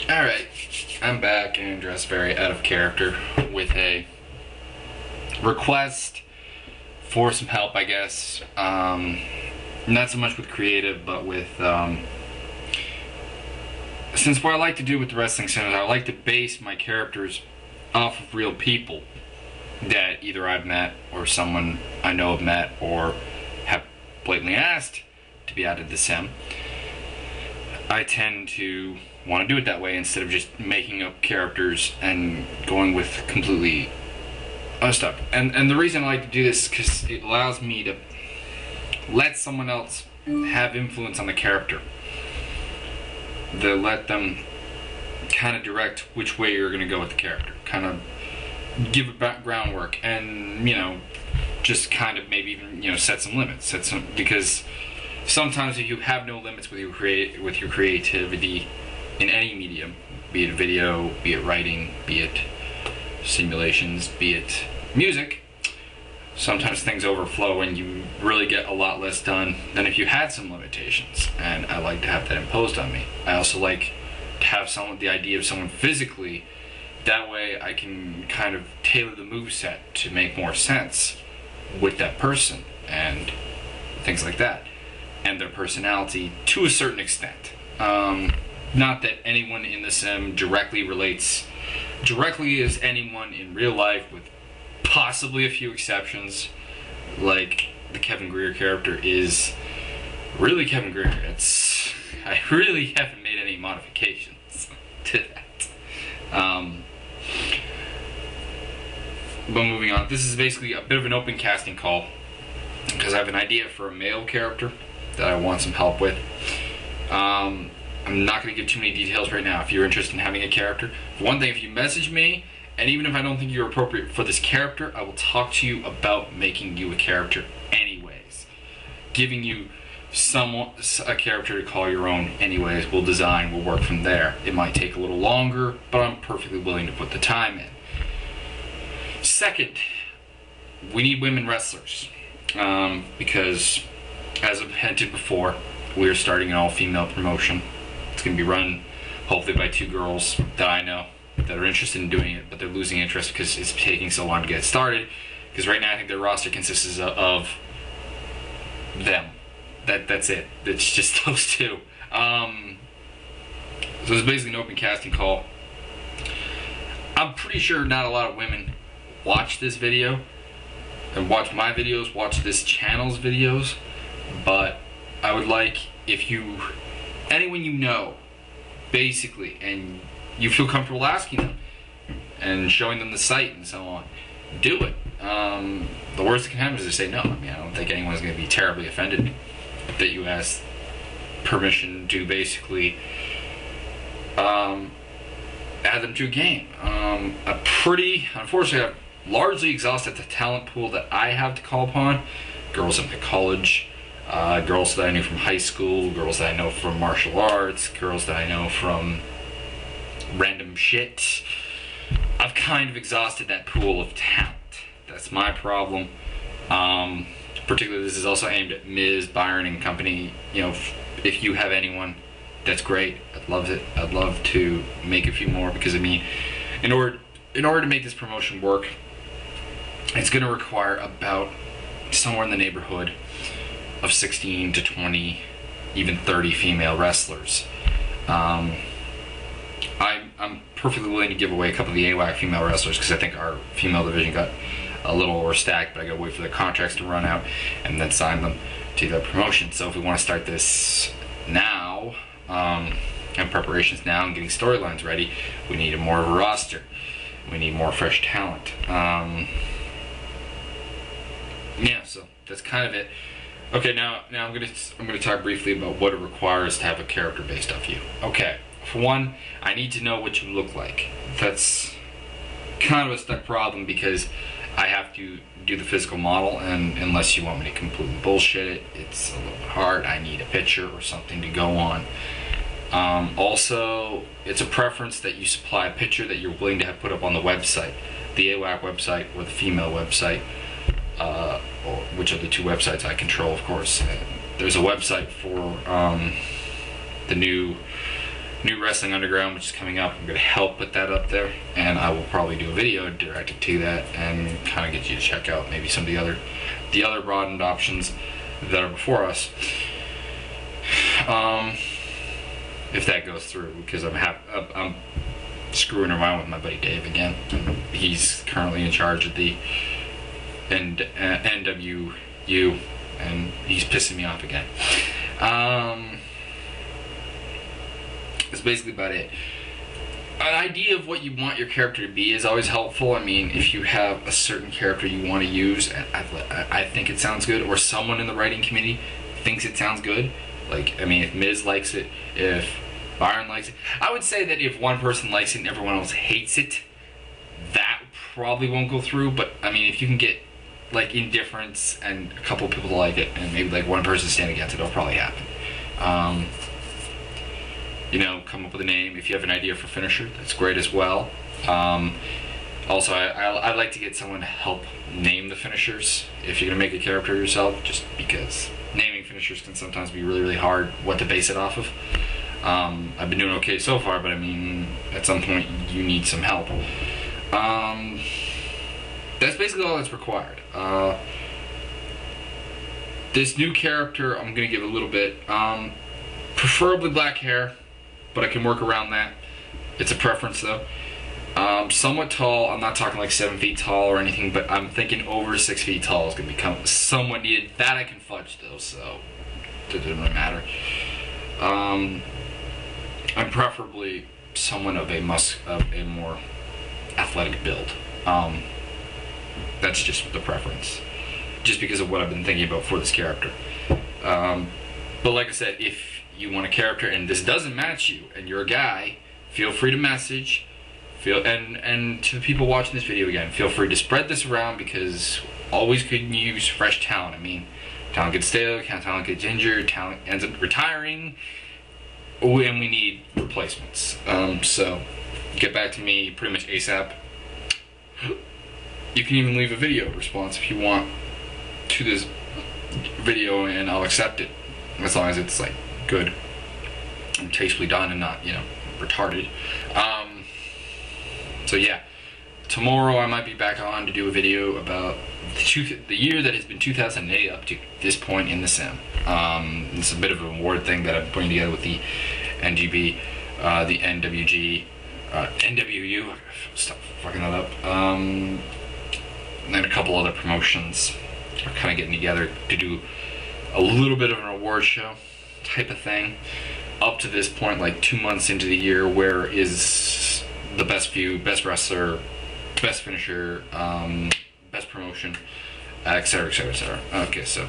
Alright, I'm back and dressed very out of character with a request for some help, I guess. Not so much with creative, but with, since what I like to do with the wrestling centers, I like to base my characters off of real people that either I've met or someone I know have met or have blatantly asked to be added to Sim. I tend to want to do it that way instead of just making up characters and going with completely other stuff. And the reason I like to do this is because it allows me to let someone else have influence on the character. To let them kind of direct which way you're going to go with the character. Kind of give a background work and, you know, just kind of maybe even, you know, set some limits. Because sometimes if you have no limits with your creativity in any medium, be it video, be it writing, be it simulations, be it music, sometimes things overflow and you really get a lot less done than if you had some limitations. And I like to have that imposed on me. I also like to have the idea of someone physically. That way I can kind of tailor the moveset to make more sense with that person and things like that. And their personality to a certain extent. Not that anyone in the sim directly relates directly as anyone in real life, with possibly a few exceptions, like the Kevin Greer character is really Kevin Greer. I really haven't made any modifications to that. But moving on, this is basically a bit of an open casting call because I have an idea for a male character that I want some help with. I'm not going to give too many details right now. If you're interested in having a character, for one thing, if you message me, and even if I don't think you're appropriate for this character, I will talk to you about making you a character anyways. Giving you a character to call your own anyways. We'll design, we'll work from there. It might take a little longer, but I'm perfectly willing to put the time in. Second, we need women wrestlers. Because, as I've hinted before, we're starting an all-female promotion. It's going to be run, hopefully, by two girls that I know that are interested in doing it, but they're losing interest because it's taking so long to get started. Because right now, I think their roster consists of them. That's it. It's just those two. So it's basically an open casting call. I'm pretty sure not a lot of women watch this video and watch my videos, watch this channel's videos, but I would like if anyone you know, basically, and you feel comfortable asking them and showing them the site and so on, do it. The worst that can happen is they say no. I mean, I don't think anyone's going to be terribly offended that you ask permission to basically add them to a game. Unfortunately, I've largely exhausted the talent pool that I have to call upon. Girls in my college, girls that I knew from high school, girls that I know from martial arts, girls that I know from random shit. I've kind of exhausted that pool of talent. That's my problem. Particularly, this is also aimed at Ms. Byron and company. You know, if you have anyone, that's great. I'd love it. I'd love to make a few more because, I mean, in order to make this promotion work, it's going to require about somewhere in the neighborhood of 16 to 20, even 30 female wrestlers. I'm perfectly willing to give away a couple of the AWAC female wrestlers because I think our female division got a little overstacked, but I gotta wait for the contracts to run out and then sign them to the promotion. So if we want to start this now, and preparations now and getting storylines ready, we need more of a roster. We need more fresh talent. Yeah, so that's kind of it. Okay, now I'm gonna talk briefly about what it requires to have a character based off you. Okay, for one, I need to know what you look like. That's kind of a stuck problem because I have to do the physical model, and unless you want me to completely bullshit it, it's a little bit hard. I need a picture or something to go on. Also, it's a preference that you supply a picture that you're willing to have put up on the website, the AWAC website or the female website, or which of the two websites I control, of course. There's a website for the new New Wrestling Underground, which is coming up. I'm going to help put that up there, and I will probably do a video directed to that and kind of get you to check out maybe some of the other broadened options that are before us. If that goes through, because I'm screwing around with my buddy Dave again. He's currently in charge of the NWU, and he's pissing me off again. That's basically about it. An idea of what you want your character to be is always helpful. I mean, if you have a certain character you want to use, and I think it sounds good, or someone in the writing committee thinks it sounds good, like, I mean, if Miz likes it, if Byron likes it, I would say that if one person likes it and everyone else hates it, that probably won't go through. But I mean, if you can get like indifference and a couple people like it, and maybe like one person stand against it, it'll probably happen. You know, come up with a name. If you have an idea for finisher, that's great as well. Also, I like to get someone to help name the finishers if you're going to make a character yourself, just because naming finishers can sometimes be really, really hard what to base it off of. I've been doing okay so far, but I mean, at some point you need some help. That's basically all that's required. This new character, I'm going to give a little bit, preferably black hair, but I can work around that. It's a preference though. Somewhat tall. I'm not talking like 7 feet tall or anything, but I'm thinking over 6 feet tall is going to become somewhat needed. That I can fudge though, so it doesn't really matter. I'm preferably someone of a more athletic build. That's just the preference, just because of what I've been thinking about for this character. But like I said, if you want a character and this doesn't match you and you're a guy, feel free to message. And to the people watching this video again, feel free to spread this around, because always could use fresh talent. I mean, talent gets stale, talent gets injured, talent ends up retiring, and we need replacements. So get back to me pretty much ASAP. You can even leave a video response if you want to this video, and I'll accept it, as long as it's like good and tastefully done and not, you know, retarded. So yeah, tomorrow I might be back on to do a video about the year that has been 2008 up to this point in the sim. It's a bit of an award thing that I'm putting together with the NGB, the NWG, NWU, stop fucking that up, and then a couple other promotions are kind of getting together to do a little bit of an award show type of thing. Up to this point, like 2 months into the year, where is the best feud, best wrestler, best finisher, best promotion, etc., etc., etc. Okay, so